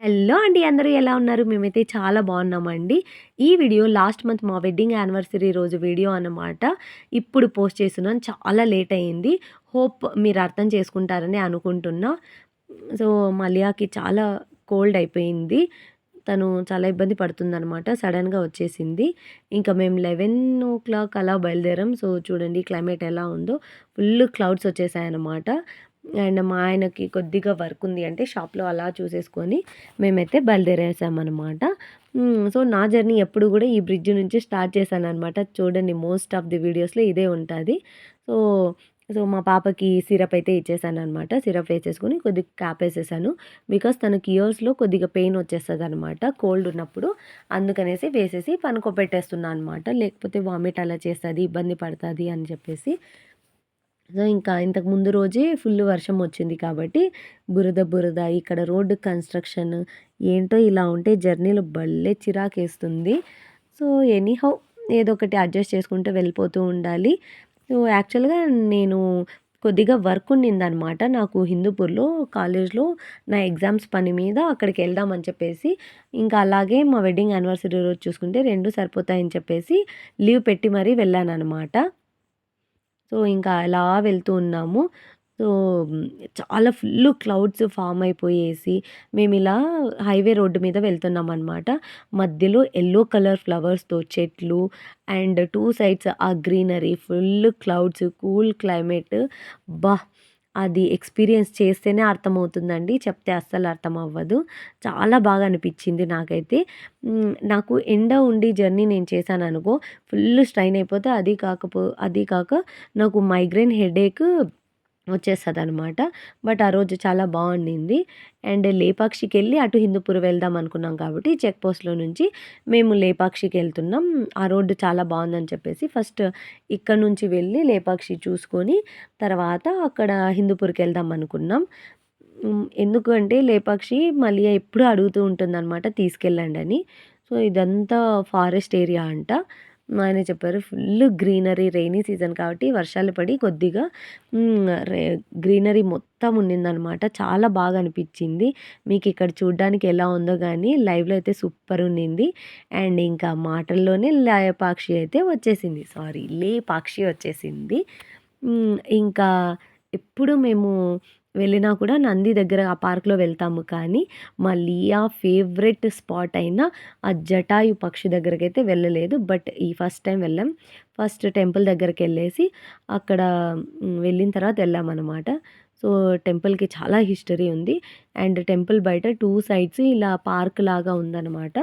Hello అండి. అందరూ ఎలా ఉన్నారు? మేమైతే చాలా బాగున్నామండి. ఈ వీడియో లాస్ట్ మంత్ మా వెడ్డింగ్ యానివర్సరీ రోజు వీడియో అన్నమాట. ఇప్పుడు పోస్ట్ చేస్తున్నాను. చాలా లేట్ అయింది. హోప్ మీరు అర్థం చేసుకుంటారని అనుకుంటున్నా. సో, మలియాకి చాలా కోల్డ్ అయిపోయింది. తను చాలా ఇబ్బంది పడుతుందనమాట. సడెన్‌గా వచ్చేసింది. ఇంకా మేము 11:00 అలా బయలుదేరాం. సో, చూడండి క్లైమేట్ ఎలా ఉందో. Full clouds వచ్చేసాయన్నమాట. అండ్ మా ఆయనకి కొద్దిగా వర్క్ ఉంది అంటే షాప్‌లో అలా చూసేసుకొని మేమైతే బయలుదేరేసామనమాట. సో, నా జర్నీ ఎప్పుడు గూడా ఈ బ్రిడ్జ్ నుంచి స్టార్ట్ చేశాననమాట. చూడండి మోస్ట్ ఆఫ్ ది వీడియోస్‌లో ఇదే ఉంటది. సో, మా పాపకి సిరప్ అయితే ఇచ్చేసాననమాట. సిరప్ వేసేసుకొని కొద్దిగా క్యాప్ ఏసేసాను. బికాజ్ తనకి ఇయర్స్‌లో కొద్దిగా పెయిన్ వచ్చేస్తదనమాట కోల్డ్ ఉన్నప్పుడు. అందుకనేసి వేసేసి పనుకోబెట్టేస్తున్నా అనమాట. లేకపోతే వామిట్ అలా చేస్తది, ఇబ్బంది పడతది అని చెప్పేసి. సో, ఇంకా ఇంతకు ముందు రోజే ఫుల్ వర్షం వచ్చింది కాబట్టి బురద, బురద ఇక్కడ రోడ్డు కన్‌స్ట్రక్షన్ ఏంటో ఇలా ఉంటే జర్నీలో భలే చిరాకేస్తుంది. సో, ఎనీహౌ ఏదో ఒకటి అడ్జస్ట్ చేసుకుంటూ వెళ్ళిపోతూ ఉండాలి. సో, యాక్చువల్‌గా నేను కొద్దిగా వర్క్ ఉండిందనమాట నాకు హిందూపూర్‌లో కాలేజ్‌లో నా ఎగ్జామ్స్ పని మీద అక్కడికెళ్దామని చెప్పేసి, ఇంకా అలాగే మా వెడ్డింగ్ యానివర్సరీ రోజు చూసుకుంటే 2 సరిపోతాయని చెప్పేసి లీవ్ పెట్టి మరీ వెళ్ళాననమాట. సో, ఇంకా అలా వెళ్తూ ఉన్నాము. సో, చాలా ఫుల్లు క్లౌడ్స్ ఫార్మ్ అయిపోయేసి, మేమిలా హైవే రోడ్డు మీద వెళ్తున్నామనమాట. మధ్యలో యెల్లో కలర్ ఫ్లవర్స్‌తో చెట్లు అండ్ 2 సైడ్స్ ఆ greenery, full clouds, cool climate. అబ్బా! అది ఎక్స్‌పీరియన్స్ చేస్తేనే అర్థమవుతుందండి. చెప్తే అస్సలు అర్థమవ్వదు. చాలా బాగా అనిపిచ్చింది నాకైతే. నాకు ఎండ ఉండి జర్నీ నేను చేశాననుకో ఫుల్ స్ట్రెయిన్ అయిపోతే అది కాక నాకు మైగ్రేన్ హెడేక్ వచ్చేస్తదనమాట. బట్ ఆ రోజు చాలా బావుండింది. అండ్ లేపాక్షికెళ్ళి అటు హిందూపూర్ వెళ్దాం అనుకున్నాం కాబట్టి చెక్ పోస్ట్‌లో నుంచి మేము లేపాక్షికెళ్తున్నాం. ఆ రోడ్డు చాలా బావుందని చెప్పేసి ఫస్ట్ ఇక్కడ నుంచి వెళ్ళి లేపాక్షి చూసుకొని తర్వాత అక్కడ హిందూపూర్‌కెళ్దాం అనుకున్నాం. ఎందుకు అంటే లేపాక్షి మళ్ళీ ఎప్పుడూ అడుగుతూ ఉంటుందనమాట తీసుకెళ్ళండని. సో, ఇదంతా ఫారెస్ట్ ఏరియా అంట. మా ఆయన చెప్పారు ఫుల్ గ్రీనరీ రెయినీ సీజన్ కాబట్టి వర్షాలు పడి కొద్దిగా హ్మ్. గ్రీనరీ మొత్తం ఉండిందనమాట. చాలా బాగా అనిపిచ్చింది. మీకిక్కడ చూడ్డానికి ఎలా ఉందో గానీ లైవ్‌లో అయితే సూపర్ ఉండింది. అండ్ ఇంకా మాటల్లోనే లేపాక్షి అయితే వచ్చేసింది. సారీ లేపాక్షి వచ్చేసింది. ఇంకా ఎప్పుడు మేము వెళ్ళినా కూడా నంది దగ్గర ఆ పార్క్‌లో వెళ్తాము కానీ, మళ్ళీ ఆ ఫేవరెట్ స్పాట్ అయిన ఆ జటాయు పక్షి దగ్గరకైతే వెళ్ళలేదు. బట్ ఈ ఫస్ట్ టైమ్ వెళ్ళాం. ఫస్ట్ టెంపుల్ దగ్గరికెళ్ళేసి అక్కడ వెళ్ళిన తర్వాత వెళ్ళామనమాట. సో, టెంపుల్‌కి చాలా హిస్టరీ ఉంది. అండ్ టెంపుల్ బయట 2 సైడ్స్ ఇలా పార్క్ లాగా ఉందనమాట.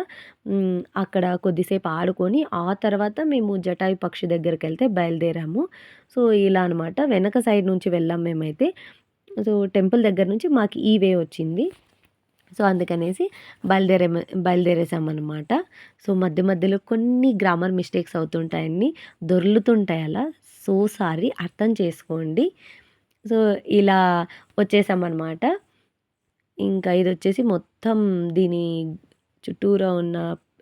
అక్కడ కొద్దిసేపు ఆడుకొని ఆ తర్వాత మేము జటాయు పక్షి దగ్గరికెళ్తే బయలుదేరాము. సో, ఇలా అనమాట. వెనక సైడ్ నుంచి వెళ్ళాం మేమైతే. సో, టెంపుల్ దగ్గర నుంచి మాకు ఈ వే వచ్చింది. సో, అందుకనేసి బయలుదేరేసామనమాట. సో, మధ్య మధ్యలో కొన్ని గ్రామర్ మిస్టేక్స్ అవుతుంటాయండి. దొర్లుతుంటాయి అలా. సో సారీ అర్థం చేసుకోండి. సో, ఇలా వచ్చేసామనమాట. ఇంకా ఇదొచ్చేసి మొత్తం దీని చుట్టూరా ఉన్న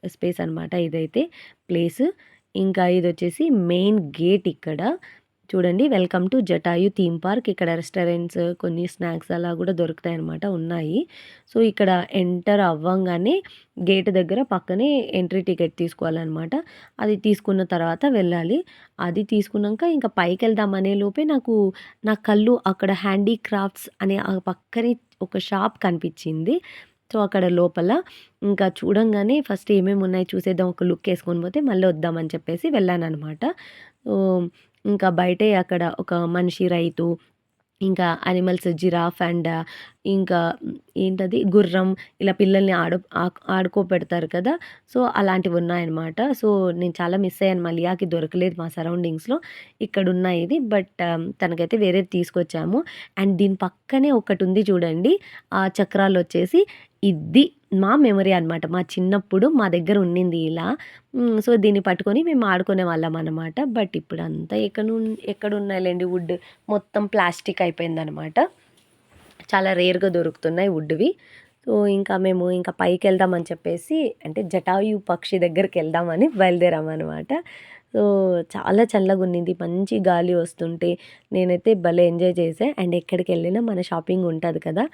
స్పేస్ అనమాట ఇదైతే ప్లేసు. ఇంకా ఇదొచ్చేసి మెయిన్ గేట్ ఇక్కడ. చూడండి welcome to Jatayu theme park. ఇక్కడ రెస్టారెంట్స్, కొన్ని స్నాక్స్ అలా గూడా దొరుకుతాయన్నమాట ఉన్నాయి. సో, ఇక్కడ ఎంటర్ అవ్వంగానే గేట్ దగ్గర పక్కనే ఎంట్రీ టికెట్ తీసుకోవాలనమాట. అది తీసుకున్న తర్వాత వెళ్ళాలి. అది తీసుకున్నాక ఇంకా పైకెళ్దామనే లోపే నా కళ్ళు అక్కడ హ్యాండీక్రాఫ్ట్స్ అనే ఆ పక్కనే ఒక షాప్ కనిపిచ్చింది. సో, అక్కడ లోపల ఇంకా చూడంగానే ఫస్ట్ ఏమేమున్నాయి చూసేద్దాం ఒక లుక్కేసుకొని పోతే మళ్ళీ వద్దామని చెప్పేసి వెళ్ళాననమాట. సో, ఇంకా బయటే అక్కడ ఒక మనిషి రైతు, ఇంకా యానిమల్స్ జిరాఫ్ అండ్ ఇంకా ఏంటది గుర్రం ఇలా పిల్లల్ని ఆడుకోపెడతారు కదా! సో, అలాంటివున్నాయన్నమాట. సో, నేను చాలా మిస్ అయ్యాను. మలియాకి దొరకలేదు మా సరౌండింగ్స్‌లో. ఇక్కడున్నాయి ఇది. బట్ తనకైతే వేరేది తీసుకొచ్చాము. అండ్ దీని పక్కనే ఒకటుంది చూడండి. ఆ చక్రాలొచ్చేసి ఇది మా మెమరీ అనమాట. మా చిన్నప్పుడు మా దగ్గర ఉండింది ఇలా. సో, దీన్ని పట్టుకొని మేము ఆడుకునేవాళ్ళమనమాట. బట్ ఇప్పుడంతా ఎక్కడున్నాయిలెండి వుడ్ మొత్తం ప్లాస్టిక్ అయిపోయిందనమాట. చాలా రేర్‌గా దొరుకుతున్నాయి వుడ్‌వి. సో, ఇంకా పైకెళ్దామని చెప్పేసి అంటే జటాయు పక్షి దగ్గరికెళ్దామని బయలుదేరామనమాట. సో, చాలా చల్లగున్నింది. మంచి గాలి వస్తుంటే నేనైతే భలే ఎంజాయ్ చేశా. అండ్ ఎక్కడికెళ్ళినా మన షాపింగ్ ఉంటది కదా!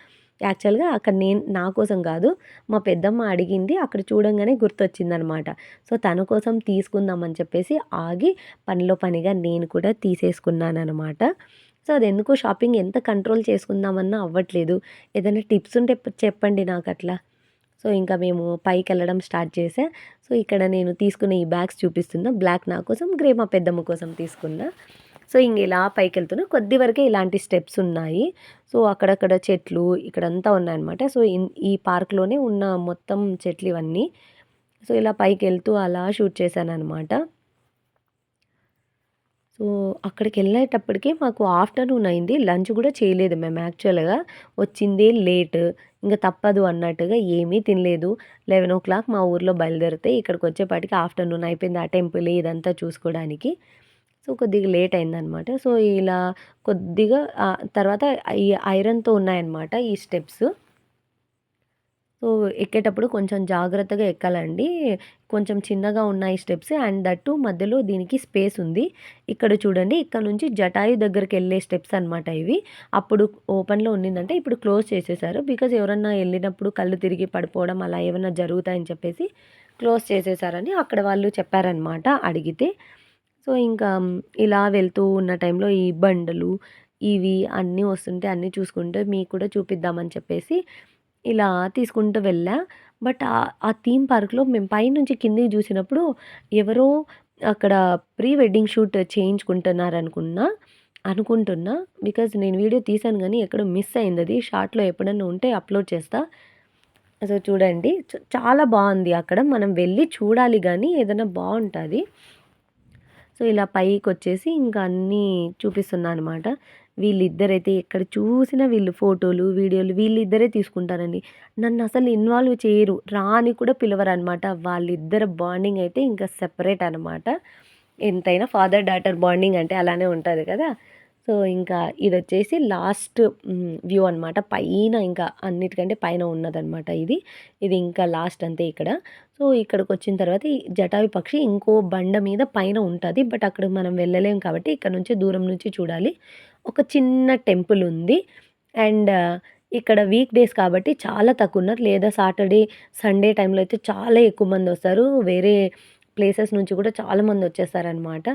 యాక్చువల్‌గా అక్కడ నా కోసం కాదు, మా పెద్దమ్మ అడిగింది. అక్కడ చూడంగానే గుర్తొచ్చిందనమాట. సో, తన కోసం తీసుకుందామని చెప్పేసి ఆగి పనిలో పనిగా నేను కూడా తీసేసుకున్నాననమాట. సో, అదెందుకో షాపింగ్ ఎంత కంట్రోల్ చేసుకుందామన్నా అవ్వట్లేదు. ఏదైనా టిప్స్ ఉంటే చెప్పండి నాకట్లా. సో, ఇంకా మేము పైకెళ్ళడం స్టార్ట్ చేశా. సో, ఇక్కడ నేను తీసుకున్న ఈ బ్యాగ్స్ చూపిస్తున్నా. బ్లాక్ నా కోసం, గ్రే మా పెద్దమ్మ కోసం తీసుకున్నా. సో, ఇలా పైకెళ్తున్నా. కొద్ది వరకే ఇలాంటి స్టెప్స్ ఉన్నాయి. సో, అక్కడక్కడ చెట్లు ఇక్కడంతా ఉన్నాయన్నమాట. సో, ఈ పార్క్‌లోనే ఉన్న మొత్తం చెట్లు ఇవన్నీ. సో, ఇలా పైకెళ్తూ అలా షూట్ చేశాననమాట. సో, అక్కడికెళ్ళేటప్పటికి మాకు ఆఫ్టర్‌నూన్ అయింది. లంచ్ గూడా చేయలేదు మేము యాక్చువల్‌గా. వచ్చిందే లేట్. ఇంక తప్పదు అన్నట్టుగా ఏమీ తినలేదు. 11:00 మా ఊర్లో బయలుదేరితే ఇక్కడికొచ్చేపాటికి ఆఫ్టర్‌నూన్ అయిపోయింది. ఆ టెంపుల్ ఇదంతా చూసుకోడానికి. సో, కొద్దిగా లేట్ అయిందనమాట. సో, ఇలా కొద్దిగా తర్వాత ఈ ఐరన్‌తో ఉన్నాయన్నమాట ఈ స్టెప్స్. సో, ఎక్కేటప్పుడు కొంచెం జాగ్రత్తగా ఎక్కాలండి. కొంచెం చిన్నగా ఉన్నాయి స్టెప్స్ అండ్ దట్ టూ మధ్యలో దీనికి స్పేస్ ఉంది. ఇక్కడ చూడండి, ఇక్కడ నుంచి జటాయు దగ్గరికెళ్ళే స్టెప్స్ అనమాట ఇవి. అప్పుడు ఓపెన్‌లో ఉండిందంటే ఇప్పుడు క్లోజ్ చేసేసారు. బికాజ్ ఎవరన్నా ఎళ్ళినప్పుడు కళ్ళు తిరిగి పడిపోవడం అలా ఏమన్నా జరుగుతాయని చెప్పేసి క్లోజ్ చేసేసారని అక్కడ వాళ్ళు చెప్పారనమాట అడిగితే. సో, ఇంకా ఇలా వెళ్తూ ఉన్న టైంలో ఈ బండలు ఇవి అన్నీ వస్తుంటే అన్నీ చూసుకుంటూ మీకు కూడా చూపిద్దామని చెప్పేసి ఇలా తీసుకుంటూ వెళ్ళా. బట్ ఆ థీమ్ పార్క్‌లో మేము పైనుంచి కిందకి చూసినప్పుడు ఎవరో అక్కడ ప్రీ వెడ్డింగ్ షూట్ అనుకుంటున్నా. బికాజ్ నేను వీడియో తీశాను గానీ ఎక్కడో మిస్ అయిందది. షార్ట్‌లో ఎప్పుడన్నా ఉంటే అప్‌లోడ్ చేస్తా. సో, చూడండి చాలా బావుంది అక్కడ. మనం వెళ్లి చూడాలి గానీ ఏదైనా బావుంటది. సో, ఇలా పైకొచ్చేసి ఇంకా అన్నీ చూపిస్తున్నా అనమాట. వీళ్ళిద్దరైతే ఎక్కడ చూసినా వీళ్ళు ఫోటోలు, వీడియోలు వీళ్ళిద్దరే తీసుకుంటారండి. నన్నసలు ఇన్వాల్వ్ చేయరు. రా అని కూడా పిలవరనమాట. వాళ్ళిద్దరి బాండింగ్ అయితే ఇంకా సెపరేట్ అనమాట. ఎంతైనా ఫాదర్, డాటర్ బాండింగ్ అంటే అలానే ఉంటది కదా! సో, ఇంకా ఇదొచ్చేసి లాస్ట్ వ్యూ అనమాట. పైన ఇంకా అన్నిటికంటే పైన ఉన్నదనమాట ఇది. ఇది ఇంకా లాస్ట్ అంతే ఇక్కడ. సో, ఇక్కడికొచ్చిన తర్వాత ఈ జటాయు పక్షి ఇంకో బండ మీద పైన ఉంటది. బట్ అక్కడికి మనం వెళ్ళలేం కాబట్టి ఇక్కడ నుంచే దూరం నుంచి చూడాలి. ఒక చిన్న టెంపుల్ ఉంది. అండ్ ఇక్కడ వీక్ డేస్ కాబట్టి చాలా తక్కువున్నారు. లేదా సాటర్డే, సండే టైంలో అయితే చాలా ఎక్కువ మందొస్తారు. వేరే ప్లేసెస్ నుంచి కూడా చాలా మందొచ్చేస్తారనమాట.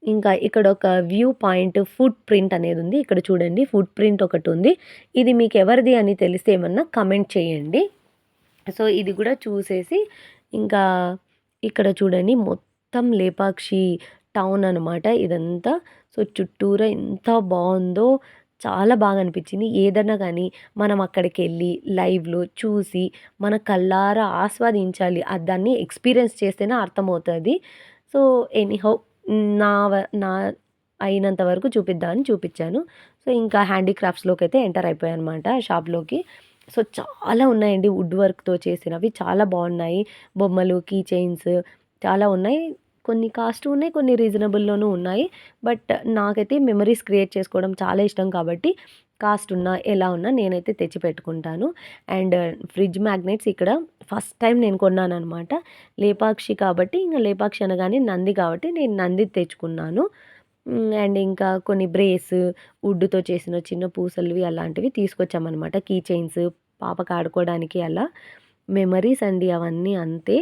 ఇంకా ఇక్కడ ఒక వ్యూ పాయింట్ ఫుట్ ప్రింట్ అనేదుంది. ఇక్కడ చూడండి ఫుట్ ప్రింట్ ఒకటుంది. ఇది మీకెవరిది అని తెలిస్తే ఏమన్నా కమెంట్ చేయండి. సో, ఇది గూడా చూసేసి ఇంకా ఇక్కడ చూడండి మొత్తం లేపాక్షి టౌన్ అనమాట ఇదంతా. సో, చుట్టూరా ఎంత బావుందో చాలా బాగా అనిపించింది. ఏదన్నా గానీ మనం అక్కడికెళ్ళి లైవ్‌లో చూసి మన కళ్ళారా ఆస్వాదించాలి. దాన్ని ఎక్స్‌పీరియన్స్ చేస్తేనే అర్థమవుతది. సో, ఎనీహౌ నా వ నా అయినంత వరకు చూపిద్దామని చూపిచ్చాను. సో, ఇంకా హ్యాండీక్రాఫ్ట్స్‌లోకైతే ఎంటర్ అయిపోయాననమాట షాప్‌లోకి. సో, చాలా ఉన్నాయండి వుడ్ వర్క్‌తో చేసినవి. చాలా బావున్నాయి. బొమ్మలు, కీ చైన్స్ చాలా ఉన్నాయి. కొన్ని కాస్ట్ ఉన్నాయి. కొన్ని రీజనబుల్‌లోనూ ఉన్నాయి. బట్ నాకైతే మెమరీస్ క్రియేట్ చేసుకోవడం చాలా ఇష్టం కాబట్టి కాస్ట్ ఉన్నా, ఎలా ఉన్నా నేనైతే తెచ్చి పెట్టుకుంటాను. అండ్ ఫ్రిడ్జ్ మ్యాగ్నెట్స్ ఇక్కడ ఫస్ట్ టైం నేను కొన్నాననమాట. లేపాక్షి కాబట్టి ఇంక లేపాక్షి అనగానే నంది కాబట్టి నేను నందిది తెచ్చుకున్నాను. అండ్ ఇంకా కొన్ని వుడ్‌తో చేసిన చిన్న పూసలువి అలాంటివి తీసుకొచ్చామనమాట. కీ చైన్స్ పాపకి ఆడుకోవడానికి అలా. మెమరీస్ అండి అవన్నీ అంతే.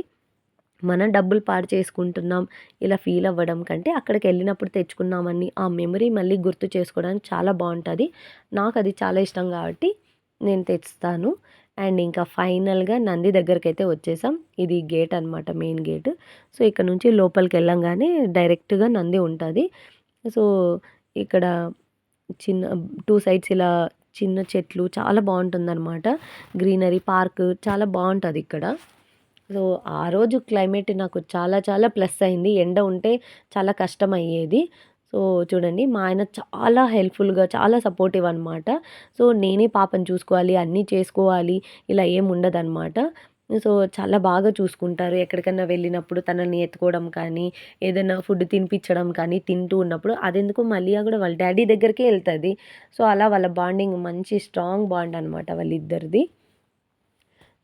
మనం డబ్బులు పాడు చేసుకుంటున్నాం ఇలా ఫీల్ అవ్వడం కంటే అక్కడికెళ్ళినప్పుడు తెచ్చుకున్నామని ఆ మెమరీ మళ్ళీ గుర్తు చేసుకోవడానికి చాలా బావుంటది. నాకది చాలా ఇష్టం కాబట్టి నేను తెస్తాను. అండ్ ఇంకా ఫైనల్‌గా నంది దగ్గరికైతే వచ్చేసాం. ఇది గేట్ అనమాట మెయిన్ గేట్. సో, ఇక్కడ నుంచి లోపలికెళ్ళంగానే డైరెక్ట్‌గా నంది ఉంటది. సో, ఇక్కడ చిన్న 2 సైడ్స్ ఇలా చిన్న చెట్లు చాలా బావుంటుందనమాట. గ్రీనరీ పార్క్ చాలా బావుంటదిక్కడ. సో, ఆ రోజు క్లైమేట్ నాకు చాలా చాలా ప్లస్ అయింది. ఎండ ఉంటే చాలా కష్టమయ్యేది. సో, చూడండి మా ఆయన చాలా హెల్ప్‌ఫుల్‌గా చాలా సపోర్టివ్ అనమాట. సో, నేనే పాపని చూసుకోవాలి, అన్నీ చేసుకోవాలి ఇలా ఏమి ఉండదనమాట. సో, చాలా బాగా చూసుకుంటారు. ఎక్కడికన్నా వెళ్ళినప్పుడు తనని ఎత్తుకోవడం కానీ, ఏదైనా ఫుడ్ తినిపించడం కానీ, తింటూ ఉన్నప్పుడు అదెందుకో మల్లియా కూడా వాళ్ళ డ్యాడీ దగ్గరికే ఎళ్తది. సో, అలా వాళ్ళ బాండింగ్ మంచి స్ట్రాంగ్ బాండ్ అనమాట వాళ్ళిద్దరిది.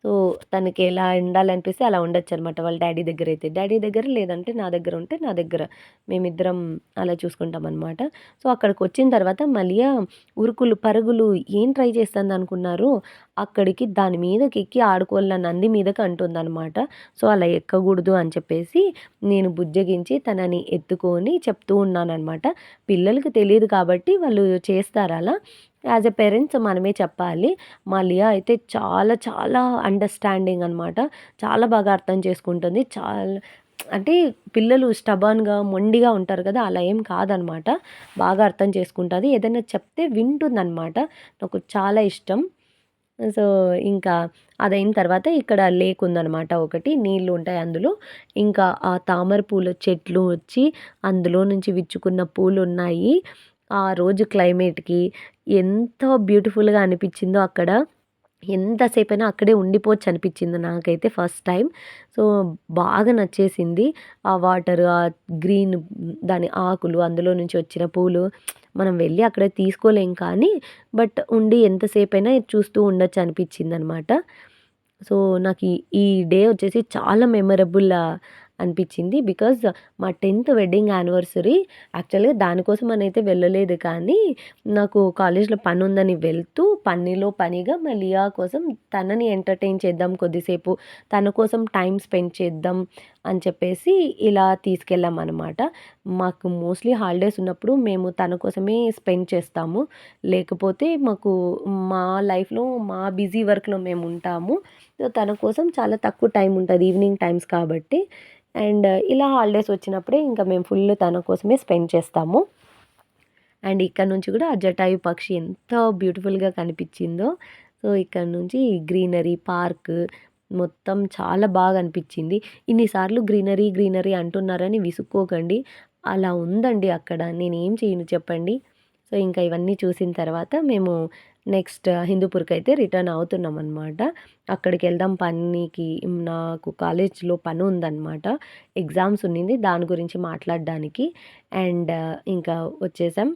సో, తనకి ఎలా ఉండాలనిపిస్తే అలా ఉండొచ్చనమాట. వాళ్ళ డ్యాడీ దగ్గరైతే. డ్యాడీ దగ్గర లేదంటే నా దగ్గర ఉంటే నా దగ్గర. మేమిద్దరం అలా చూసుకుంటామనమాట. సో, అక్కడికొచ్చిన తర్వాత మలియా ఉరుకులు, పరుగులు ఏం ట్రై చేస్తందనుకున్నారు? అక్కడికి దాని మీదకెక్కి ఆడుకోవాల నంది మీదకి అంటుందనమాట. సో, అలా ఎక్కకూడదు అని చెప్పేసి నేను బుజ్జగించి తనని ఎత్తుకొని చెప్తూ ఉన్నాననమాట. పిల్లలకి తెలీదు కాబట్టి వాళ్ళు చేస్తారలా. యాజ్ ఎ పేరెంట్స్ మనమే చెప్పాలి. మా లియా అయితే చాలా చాలా అండర్‌స్టాండింగ్ అనమాట. చాలా బాగా అర్థం చేసుకుంటుంది. అంటే పిల్లలు స్టబర్న్‌గా, మొండిగా ఉంటారు కదా! అలా ఏం కాదనమాట. బాగా అర్థం చేసుకుంటది. ఏదైనా చెప్తే వింటుందనమాట. నాకు చాలా ఇష్టం. సో, ఇంకా అదయిన తర్వాత ఇక్కడ లేక్ ఉందనమాట ఒకటి. నీళ్ళు ఉంటాయి అందులో. ఇంకా ఆ తామర పూల చెట్లు వచ్చి అందులో నుంచి విచ్చుకున్న పూలున్నాయి. ఆ రోజు క్లైమేట్‌కి ఎంత బ్యూటిఫుల్‌గా అనిపిచ్చిందో అక్కడ. ఎంతసేపైనా అక్కడే ఉండిపోవచ్చు అనిపిచ్చింది నాకైతే ఫస్ట్ టైమ్. సో, బాగా నచ్చేసింది. ఆ వాటర్, ఆ గ్రీన్ దాని ఆకులు, అందులో నుంచి వచ్చిన పూలు మనం వెళ్ళి అక్కడ తీసుకోలేం కానీ, బట్ ఉండి ఎంతసేపైనా చూస్తూ ఉండొచ్చు అనిపిచ్చిందనమాట. సో, నాకీ ఈ డే వచ్చేసి చాలా మెమరబుల్ అనిపిచ్చింది. బికాజ్ మా 10th వెడ్డింగ్ యానివర్సరీ. యాక్చువల్‌గా దానికోసం అనైతే వెళ్ళలేదు కానీ, నాకు కాలేజ్‌లో పనుందని వెళ్తూ పనిలో పనిగా మా లియా కోసం తనని ఎంటర్‌టైన్ చేద్దాం కొద్దిసేపు, తన కోసం టైం స్పెండ్ చేద్దాం అని చెప్పేసి ఇలా తీసుకెళ్ళామనమాట. మాకు మోస్ట్‌లీ హాలిడేస్ ఉన్నప్పుడు మేము తన కోసమే స్పెండ్ చేస్తాము. లేకపోతే మాకు మా లైఫ్‌లో మా బిజీ వర్క్‌లో మేముంటాము. సో, తన కోసం చాలా తక్కువ టైం ఉంటది. ఈవినింగ్ టైమ్స్ కాబట్టి. అండ్ ఇలా హాలిడేస్ వచ్చినప్పుడే ఇంకా మేము ఫుల్ తన కోసమే స్పెండ్ చేస్తాము. అండ్ ఇక్కడ నుంచి కూడా ఆ జటాయు పక్షి ఎంత బ్యూటిఫుల్‌గా కనిపించిందో. సో, ఇక్కడ నుంచి గ్రీనరీ, పార్క్ మొత్తం చాలా బాగా అనిపించింది. ఇన్ని సార్లు గ్రీనరీ, గ్రీనరీ అంటున్నారని విసుక్కోకండి. అలా ఉందండి అక్కడ. నేనేం చేయను చెప్పండి. సో, ఇంకా ఇవన్నీ చూసిన తర్వాత మేము నెక్స్ట్ హిందూపూర్‌కైతే రిటర్న్ అవుతున్నామనమాట. అక్కడికెళ్దాం పనికి. నాకు కాలేజ్‌లో పనుందనమాట. ఎగ్జామ్స్ ఉన్నింది. దాని గురించి మాట్లాడడానికి. అండ్ ఇంకా వచ్చేసాం.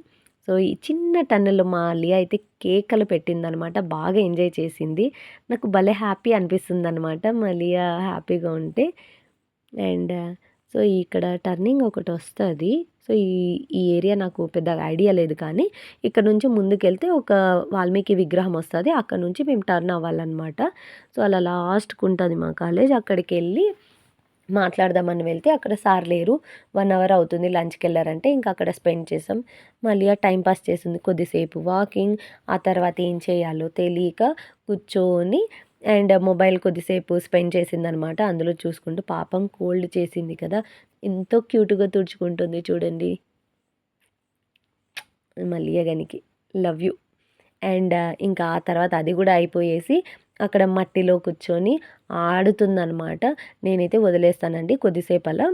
సో, ఈ చిన్న టన్నులో మా లియా అయితే కేకలు పెట్టిందనమాట. బాగా ఎంజాయ్ చేసింది. నాకు భలే హ్యాపీ అనిపిస్తుందనమాట మా లియా హ్యాపీగా ఉంటే. అండ్ సో, ఇక్కడ టర్నింగ్ ఒకటొస్తది. సో, ఈ ఏరియా నాకు పెద్దగా ఐడియా లేదు కానీ, ఇక్కడ నుంచి ముందుకెళ్తే ఒక వాల్మీకి విగ్రహం వస్తది. అక్కడి నుంచి మేము టర్న్ అవ్వాలనమాట. సో, అలా లాస్ట్‌కుంటది మా కాలేజ్. అక్కడికెళ్ళి మాట్లాడదామని వెళ్తే అక్కడ సార్ లేరు. 1 అవర్ అవుతుంది లంచ్‌కెళ్లారంటే ఇంక అక్కడ స్పెండ్ చేసాం. మళ్ళీ టైమ్ పాస్ చేసింది కొద్దిసేపు వాకింగ్. ఆ తర్వాత ఏం చేయాలో తెలియక కూర్చొని అండ్ మొబైల్ కొద్దిసేపు స్పెండ్ చేసిందనమాట. అందులో చూసుకుంటూ పాపం కోల్డ్ చేసింది కదా! ఎంతో క్యూట్‌గా తుడుచుకుంటుంది చూడండి. మల్లియగనికి. Love you. అండ్ ఇంకా ఆ తర్వాత అది గూడా అయిపోయేసి అక్కడ మట్టిలో కూర్చొని ఆడుతుందనమాట. నేనైతే వదిలేస్తానండి కొద్దిసేపలా.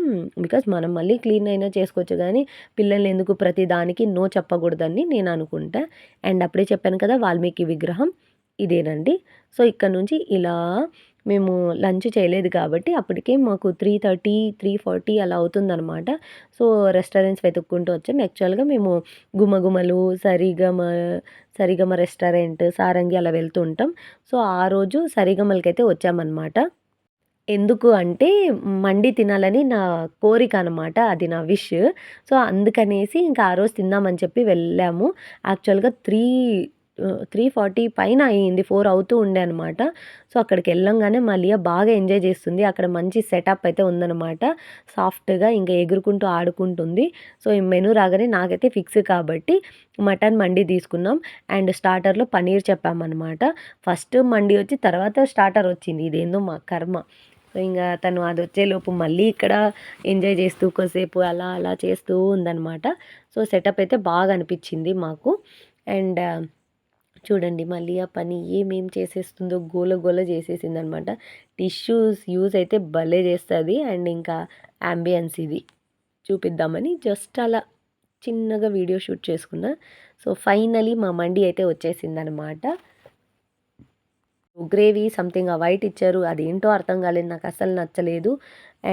బికాజ్ మనం మళ్ళీ క్లీన్ అయినా చేసుకోవచ్చు గానీ, పిల్లల్ని ఎందుకు ప్రతి దానికి నో చెప్పకూడదని నేననుకుంటా. అండ్ అప్పుడే చెప్పాను కదా! వాల్మీకి విగ్రహం ఇదేనండి. సో, ఇక్కడ నుంచి ఇలా మేము లంచ్ చేయలేదు కాబట్టి అప్పటికే మాకు 3:30, 3:40 అలా అవుతుందనమాట. సో, రెస్టారెంట్స్ వెతుక్కుంటూ వచ్చాం. యాక్చువల్‌గా మేము గుమగుమలు, సరిగమ రెస్టారెంట్, సారంగి అలా వెళ్తూ ఉంటాం. సో, ఆ రోజు సరిగమలకైతే వచ్చామనమాట. ఎందుకు అంటే మండి తినాలని నా కోరిక అనమాట. అది నా విష్. సో, అందుకనేసి ఇంకా ఆ రోజు తిందామని చెప్పి వెళ్ళాము. యాక్చువల్‌గా 3:40 పైన అయింది. 4 అవుతూ ఉండే అనమాట. సో, అక్కడికెళ్ళంగానే మా లియా బాగా ఎంజాయ్ చేస్తుంది. అక్కడ మంచి సెటప్ అయితే ఉందనమాట. సాఫ్ట్‌గా ఇంకా ఎగురుకుంటూ ఆడుకుంటుంది. సో, ఈ మెనూ రాగానే నాకైతే ఫిక్స్ కాబట్టి మటన్ మండి తీసుకున్నాం. అండ్ స్టార్టర్‌లో పన్నీర్ చెప్పామనమాట. ఫస్ట్ మండి వచ్చి తర్వాత స్టార్టర్ వచ్చింది. ఇదేందో మా కర్మ. సో, ఇంగ తను అదొచ్చేలోపు మళ్ళీ ఇక్కడ ఎంజాయ్ చేస్తూ కొద్దిసేపు అలా అలా చేస్తూ ఉందనమాట. సో, సెటప్ అయితే బాగా అనిపిచ్చింది మాకు. అండ్ చూడండి మళ్ళీ ఆ పని ఏమేం చేసేస్తుందో గోల గోల చేసేసిందనమాట. టిష్యూస్ యూజ్ అయితే భలే చేస్తది. అండ్ ఇంకా యాంబియన్స్ ఇది చూపిద్దామని జస్ట్ అలా చిన్నగా వీడియో షూట్ చేసుకున్నా. సో, ఫైనలీ మా మండి అయితే వచ్చేసిందనమాట. గ్రేవీ సంథింగ్ వైట్ ఇచ్చారు. అదేంటో అర్థం కాలేదు. నాకస్సలు నచ్చలేదు.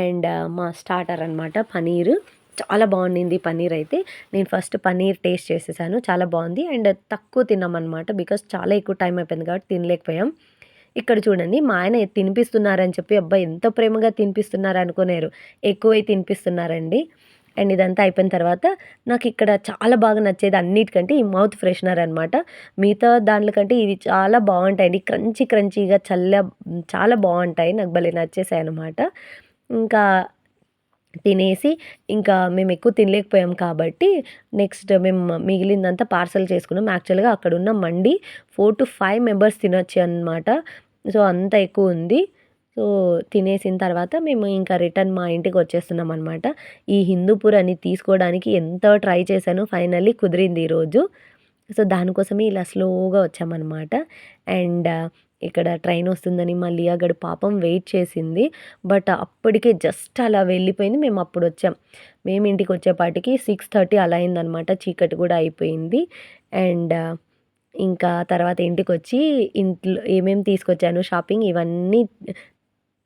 అండ్ మా స్టార్టర్ అనమాట పనీరు. చాలా బావుండింది పన్నీరైతే. నేను ఫస్ట్ పన్నీర్ టేస్ట్ చేసేసాను. చాలా బావుంది. అండ్ తక్కువ తిన్నామనమాట. బికాజ్ చాలా ఎక్కువ టైం అయిపోయింది కాబట్టి తినలేకపోయాం. ఇక్కడ చూడండి మా ఆయన తినిపిస్తున్నారని చెప్పి అబ్బా! ఎంత ప్రేమగా తినిపిస్తున్నారనుకునేరు. ఎక్కువై తినిపిస్తున్నారండి. అండ్ ఇదంతా అయిపోయిన తర్వాత నాకిక్కడ చాలా బాగా నచ్చేది అన్నిటికంటే ఈ మౌత్ ఫ్రెషనర్ అనమాట. మిగతా దాంట్ల కంటే ఇవి చాలా బావుంటాయండి. క్రంచీగా చాలా బావుంటాయి. నాకు భలే నచ్చేసాయనమాట. ఇంకా తినేసి ఇంకా మేమెక్కువ తినలేకపోయాం కాబట్టి నెక్స్ట్ మేము మిగిలిందంతా పార్సెల్ చేసుకున్నాం. యాక్చువల్‌గా అక్కడున్న మండి 4-5 మెంబర్స్ తినొచ్చనమాట. సో, అంత ఎక్కువుంది. సో, తినేసిన తర్వాత మేము ఇంకా రిటర్న్ మా ఇంటికొచ్చేస్తున్నామనమాట. ఈ హిందూపూర్ అని తీసుకోవడానికి ఎంతో ట్రై చేశాను. ఫైనల్లీ కుదిరింది ఈరోజు. సో, దానికోసమే ఇలా స్లోగా వచ్చామనమాట. అండ్ ఇక్కడ ట్రైనొస్తుందని మా లియా గడు పాపం వెయిట్ చేసింది. బట్ అప్పటికే జస్ట్ అలా వెళ్ళిపోయింది. మేమప్పుడొచ్చాం. మేము ఇంటికొచ్చేపాటికి 6:30 అలా అయిందనమాట. చీకటి గూడా అయిపోయింది. అండ్ ఇంకా తర్వాత ఇంటికొచ్చి ఇంట్లో ఏమేమి తీసుకొచ్చాను షాపింగ్ ఇవన్నీ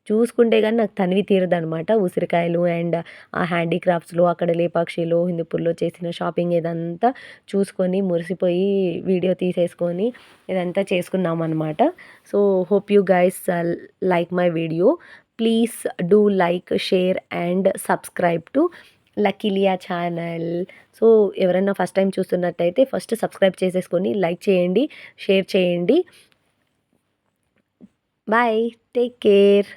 చూసుకుంటే గాని నాకు తనివి తీరదనమాట. ఉసిరికాయలు అండ్ ఆ హ్యాండీక్రాఫ్ట్స్‌లో అక్కడ లేపాక్షిలో, హిందూపూర్‌లో చేసిన షాపింగ్ ఇదంతా చూసుకొని మురిసిపోయి వీడియో తీసేసుకొని ఇదంతా చేసుకున్నామనమాట. So, hope you guys like my video. Please do like, share and subscribe to Lucky Lia channel. So, ఎవరైనా ఫస్ట్ టైమ్ చూస్తున్నట్టయితే ఫస్ట్ సబ్స్క్రైబ్ చేసేసుకొని లైక్ చేయండి, షేర్ చేయండి. బాయ్. Take care.